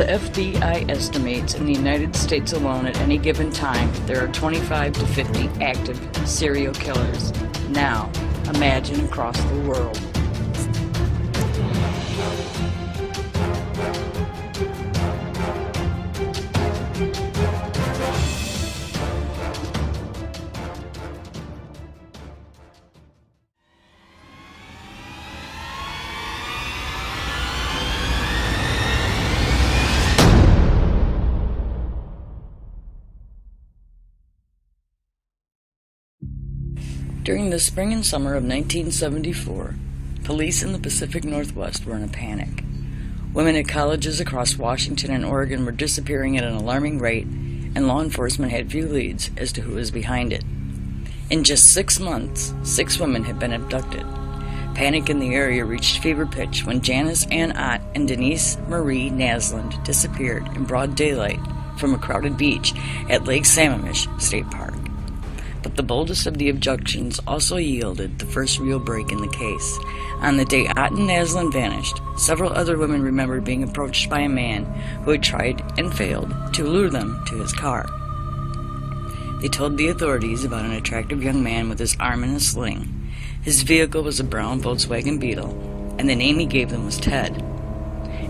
FBI estimates in the United States alone at any given time there are 25 to 50 active serial killers. Now, imagine across the world. During the spring and summer of 1974, police in the Pacific Northwest were in a panic. Women at colleges across Washington and Oregon were disappearing at an alarming rate, and law enforcement had few leads as to who was behind it. In just 6 months, 6 women had been abducted. Panic in the area reached fever pitch when Janice Ann Ott and Denise Marie Naslund disappeared in broad daylight from a crowded beach at Lake Sammamish State Park. But the boldest of the abductions also yielded the first real break in the case. On the day Ott and Naslund vanished, several other women remembered being approached by a man who had tried and failed to lure them to his car. They told the authorities about an attractive young man with his arm in a sling. His vehicle was a brown Volkswagen Beetle, and the name he gave them was Ted.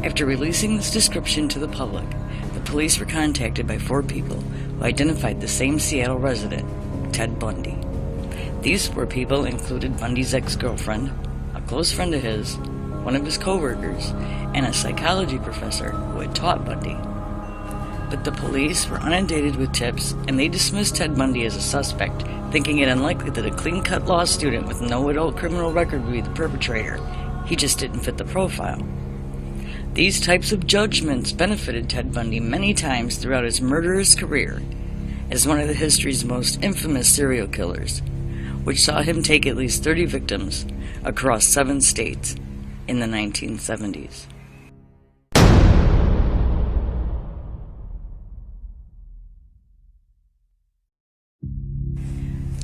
After releasing this description to the public, the police were contacted by 4 people who identified the same Seattle resident, Ted Bundy. These 4 people included Bundy's ex-girlfriend, a close friend of his, one of his co-workers, and a psychology professor who had taught Bundy. But the police were inundated with tips, and they dismissed Ted Bundy as a suspect, thinking it unlikely that a clean-cut law student with no adult criminal record would be the perpetrator. He just didn't fit the profile. These types of judgments benefited Ted Bundy many times throughout his murderous career, as one of the history's most infamous serial killers, which saw him take at least 30 victims across 7 states in the 1970s.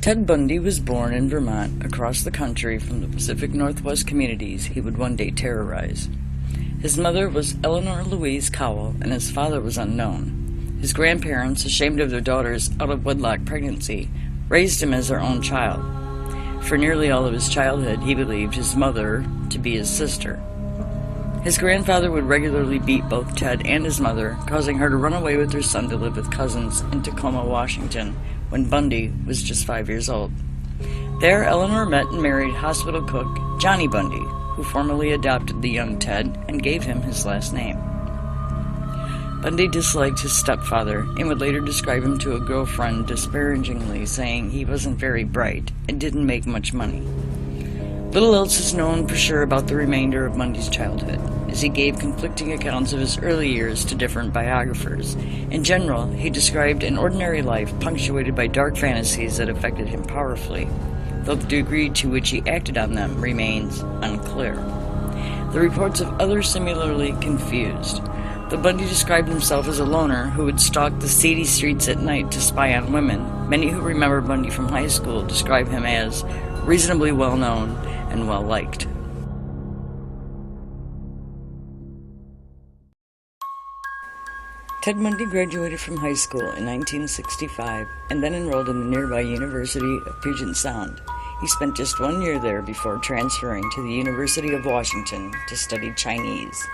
Ted Bundy was born in Vermont across the country from the Pacific Northwest communities he would one day terrorize. His mother was Eleanor Louise Cowell, and his father was unknown. His grandparents, ashamed of their daughter's out-of-wedlock pregnancy, raised him as their own child. For nearly all of his childhood, he believed his mother to be his sister. His grandfather would regularly beat both Ted and his mother, causing her to run away with her son to live with cousins in Tacoma, Washington, when Bundy was just 5 years old. There, Eleanor met and married hospital cook Johnny Bundy, who formally adopted the young Ted and gave him his last name. Bundy disliked his stepfather and would later describe him to a girlfriend disparagingly, saying he wasn't very bright and didn't make much money. Little else is known for sure about the remainder of Bundy's childhood, as he gave conflicting accounts of his early years to different biographers. In general, he described an ordinary life punctuated by dark fantasies that affected him powerfully, though the degree to which he acted on them remains unclear. The reports of others similarly confused. Though Bundy described himself as a loner who would stalk the seedy streets at night to spy on women, many who remember Bundy from high school describe him as reasonably well-known and well-liked. Ted Bundy graduated from high school in 1965 and then enrolled in the nearby University of Puget Sound. He spent just 1 year there before transferring to the University of Washington to study Chinese.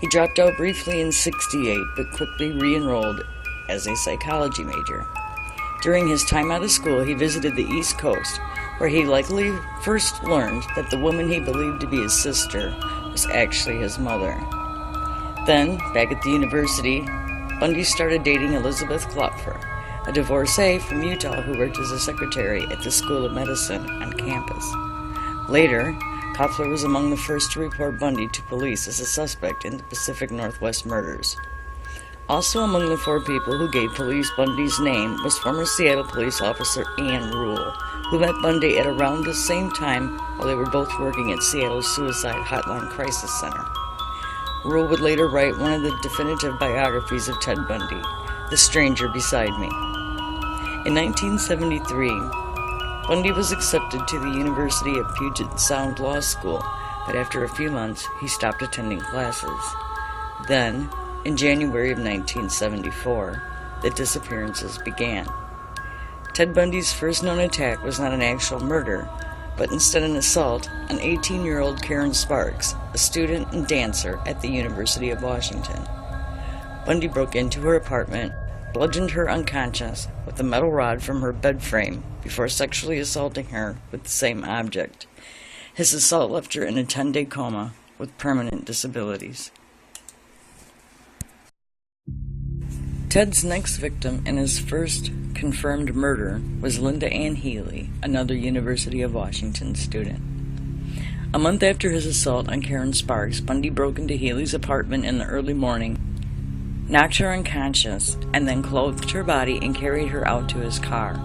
He dropped out briefly in '68, but quickly re-enrolled as a psychology major. During his time out of school, he visited the East Coast, where he likely first learned that the woman he believed to be his sister was actually his mother. Then, back at the university, Bundy started dating Elizabeth Klopfer, a divorcee from Utah who worked as a secretary at the School of Medicine on campus. Later, Klopfer was among the first to report Bundy to police as a suspect in the Pacific Northwest murders. Also among the 4 people who gave police Bundy's name was former Seattle police officer Ann Rule, who met Bundy at around the same time while they were both working at Seattle's Suicide Hotline Crisis Center. Rule would later write one of the definitive biographies of Ted Bundy, The Stranger Beside Me. In 1973, Bundy was accepted to the University of Puget Sound Law School, but after a few months, he stopped attending classes. Then, In January of 1974, the disappearances began. Ted Bundy's first known attack was not an actual murder, but instead an assault on 18-year-old Karen Sparks, a student and dancer at the University of Washington. Bundy broke into her apartment, bludgeoned her unconscious with a metal rod from her bed frame before sexually assaulting her with the same object. His assault left her in a 10-day coma with permanent disabilities. Ted's next victim in his first confirmed murder was Linda Ann Healy, another University of Washington student. A month after his assault on Karen Sparks, Bundy broke into Healy's apartment in the early morning, knocked her unconscious, and then clothed her body and carried her out to his car.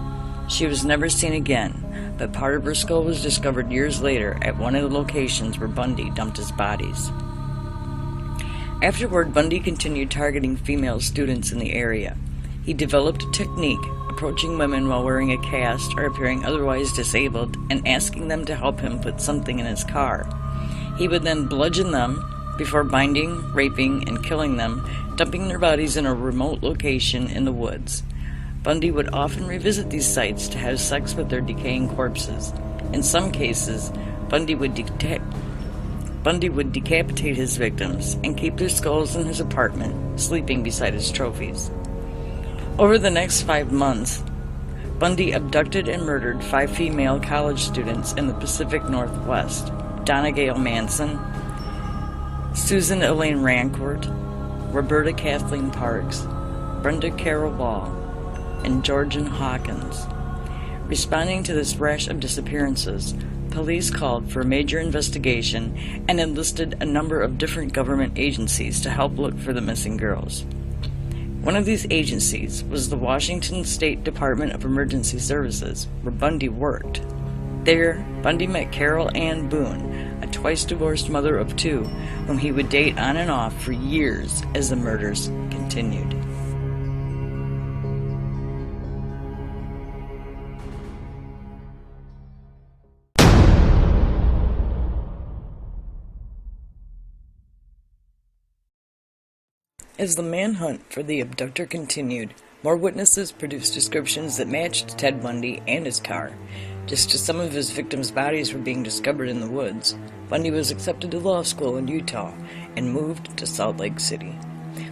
She was never seen again, but part of her skull was discovered years later at one of the locations where Bundy dumped his bodies. Afterward, Bundy continued targeting female students in the area. He developed a technique, approaching women while wearing a cast or appearing otherwise disabled and asking them to help him put something in his car. He would then bludgeon them before binding, raping, and killing them, dumping their bodies in a remote location in the woods. Bundy would often revisit these sites to have sex with their decaying corpses. In some cases, Bundy would decapitate his victims and keep their skulls in his apartment, sleeping beside his trophies. Over the next 5 months, Bundy abducted and murdered 5 female college students in the Pacific Northwest: Donna Gail Manson, Susan Elaine Rancourt, Roberta Kathleen Parks, Brenda Carol Wall, and Georgian Hawkins. Responding to this rash of disappearances, police called for a major investigation and enlisted a number of different government agencies to help look for the missing girls. One of these agencies was the Washington State Department of Emergency Services, where Bundy worked. There, Bundy met Carol Ann Boone, a twice-divorced mother of 2, whom he would date on and off for years as the murders continued. As the manhunt for the abductor continued, more witnesses produced descriptions that matched Ted Bundy and his car. Just as some of his victims' bodies were being discovered in the woods, Bundy was accepted to law school in Utah and moved to Salt Lake City.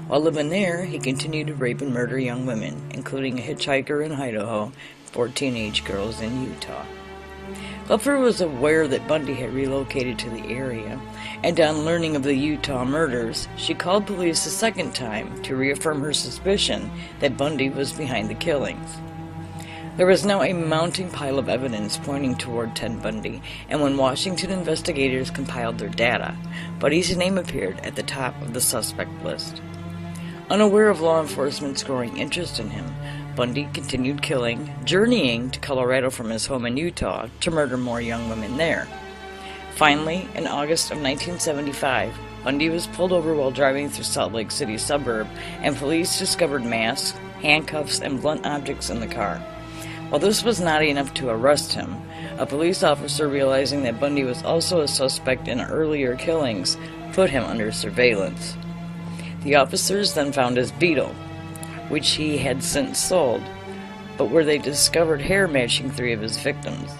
While living there, he continued to rape and murder young women, including a hitchhiker in Idaho and 4 teenage girls in Utah. Lupfer was aware that Bundy had relocated to the area, and on learning of the Utah murders, she called police a second time to reaffirm her suspicion that Bundy was behind the killings. There was now a mounting pile of evidence pointing toward Ted Bundy, and when Washington investigators compiled their data, Bundy's name appeared at the top of the suspect list. Unaware of law enforcement's growing interest in him, Bundy continued killing, journeying to Colorado from his home in Utah to murder more young women there. Finally, in August of 1975, Bundy was pulled over while driving through Salt Lake City suburb, and police discovered masks, handcuffs, and blunt objects in the car. While this was not enough to arrest him, a police officer, realizing that Bundy was also a suspect in earlier killings, put him under surveillance. The officers then found his Beetle, which he had since sold, but where they discovered hair matching 3 of his victims.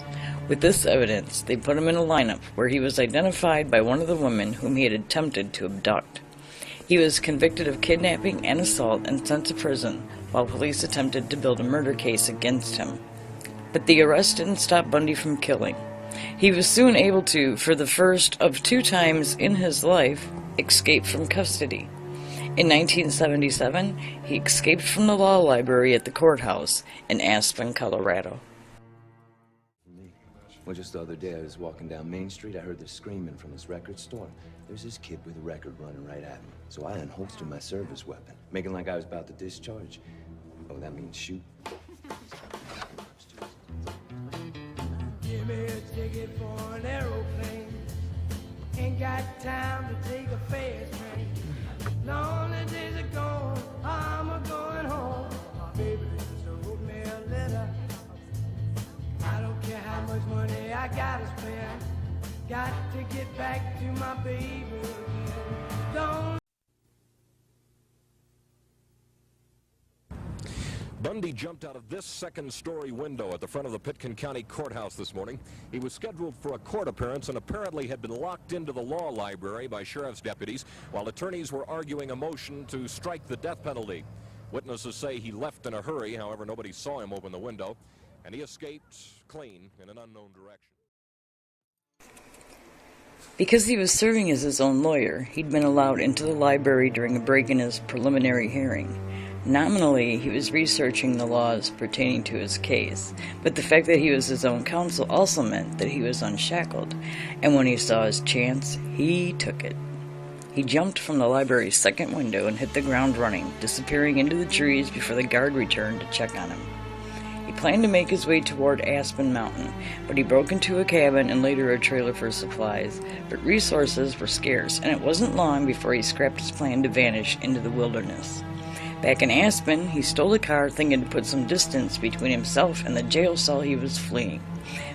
With this evidence, they put him in a lineup where he was identified by one of the women whom he had attempted to abduct. He was convicted of kidnapping and assault and sent to prison, while police attempted to build a murder case against him. But the arrest didn't stop Bundy from killing. He was soon able to, for the first of 2 times in his life, escape from custody. In 1977, he escaped from the law library at the courthouse in Aspen, Colorado. Well, just the other day, I was walking down Main Street. I heard the screaming from this record store. There's this kid with a record running right at me. So I unholstered my service weapon, making like I was about to discharge. Oh, that means shoot. Give me a ticket for an aeroplane. Ain't got time to take a fast train. Lonely days are gone, I'm a-going home. My baby just wrote me a letter. I don't care how much money I gotta spend. Got to get back to my baby. Don't Bundy jumped out of this second-story window at the front of the Pitkin County Courthouse this morning. He was scheduled for a court appearance and apparently had been locked into the law library by sheriff's deputies while attorneys were arguing a motion to strike the death penalty. Witnesses say he left in a hurry. However, nobody saw him open the window, and he escaped clean in an unknown direction. Because he was serving as his own lawyer, he'd been allowed into the library during a break in his preliminary hearing. Nominally, he was researching the laws pertaining to his case, but the fact that he was his own counsel also meant that he was unshackled, and when he saw his chance, he took it. He jumped from the library's second window and hit the ground running, disappearing into the trees before the guard returned to check on him. He planned to make his way toward Aspen Mountain, but he broke into a cabin and later a trailer for supplies, but resources were scarce, and it wasn't long before he scrapped his plan to vanish into the wilderness. Back in Aspen, he stole a car thinking to put some distance between himself and the jail cell he was fleeing.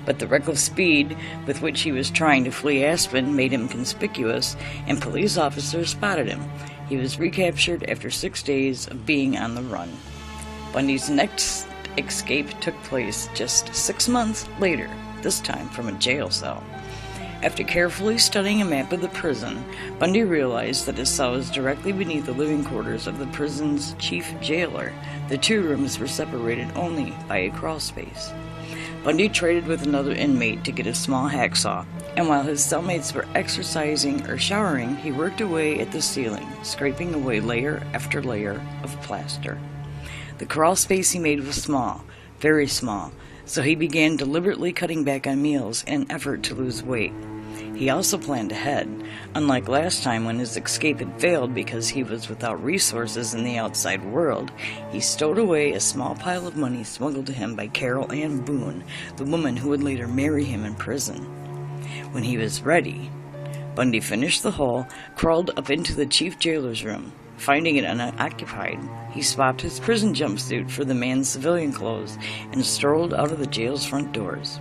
But the reckless speed with which he was trying to flee Aspen made him conspicuous, and police officers spotted him. He was recaptured after 6 days of being on the run. Bundy's next escape took place just 6 months later, this time from a jail cell. After carefully studying a map of the prison, Bundy realized that his cell was directly beneath the living quarters of the prison's chief jailer. The two rooms were separated only by a crawl space. Bundy traded with another inmate to get a small hacksaw, and while his cellmates were exercising or showering, he worked away at the ceiling, scraping away layer after layer of plaster. The crawl space he made was small, very small, so he began deliberately cutting back on meals in an effort to lose weight. He also planned ahead. Unlike last time when his escape had failed because he was without resources in the outside world, he stowed away a small pile of money smuggled to him by Carol Ann Boone, the woman who would later marry him in prison. When he was ready, Bundy finished the hole, crawled up into the chief jailer's room. Finding it unoccupied, he swapped his prison jumpsuit for the man's civilian clothes and strolled out of the jail's front doors.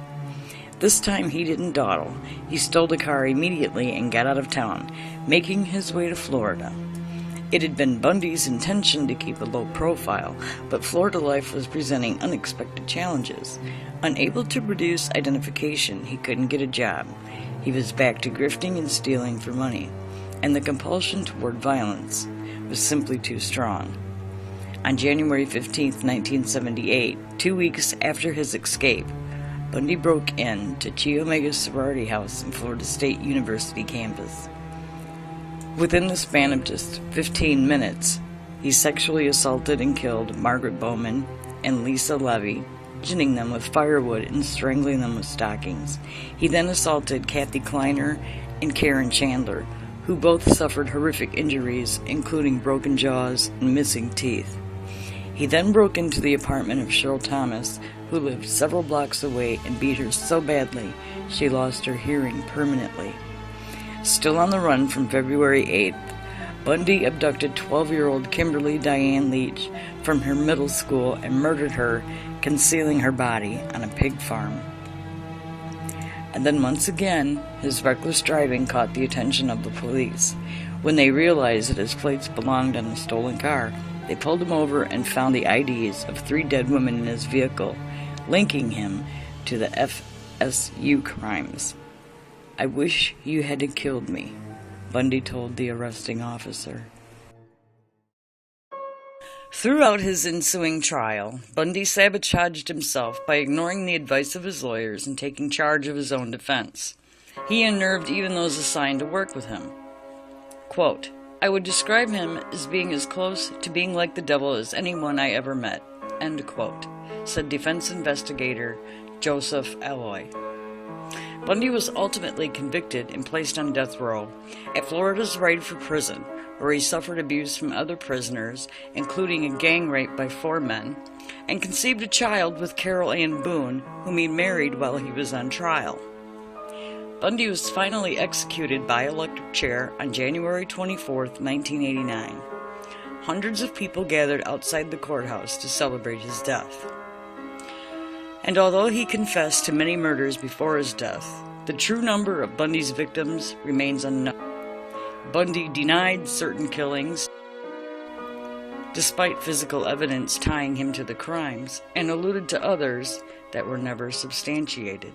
This time he didn't dawdle. He stole the car immediately and got out of town, making his way to Florida. It had been Bundy's intention to keep a low profile, but Florida life was presenting unexpected challenges. Unable to produce identification, he couldn't get a job. He was back to grifting and stealing for money, and the compulsion toward violence was simply too strong. On January 15, 1978, 2 weeks after his escape, Bundy broke in to Chi Omega's sorority house in Florida State University campus. Within the span of just 15 minutes, he sexually assaulted and killed Margaret Bowman and Lisa Levy, ginning them with firewood and strangling them with stockings. He then assaulted Kathy Kleiner and Karen Chandler, who both suffered horrific injuries, including broken jaws and missing teeth. He then broke into the apartment of Cheryl Thomas, who lived several blocks away, and beat her so badly she lost her hearing permanently. Still on the run from February 8th, Bundy abducted 12-year-old Kimberly Diane Leach from her middle school and murdered her, concealing her body on a pig farm. And then once again, his reckless driving caught the attention of the police. When they realized that his plates belonged on a stolen car, they pulled him over and found the IDs of 3 dead women in his vehicle, linking him to the FSU crimes. "I wish you had killed me," Bundy told the arresting officer. Throughout his ensuing trial, Bundy sabotaged himself by ignoring the advice of his lawyers and taking charge of his own defense. He unnerved even those assigned to work with him. Quote, "I would describe him as being as close to being like the devil as anyone I ever met," end quote, said defense investigator Joseph Alloy. Bundy was ultimately convicted and placed on death row at Florida's Radford Prison, where he suffered abuse from other prisoners, including a gang rape by 4 men, and conceived a child with Carol Ann Boone, whom he married while he was on trial. Bundy was finally executed by electric chair on January 24, 1989. Hundreds of people gathered outside the courthouse to celebrate his death. And although he confessed to many murders before his death, the true number of Bundy's victims remains unknown. Bundy denied certain killings, despite physical evidence tying him to the crimes, and alluded to others that were never substantiated.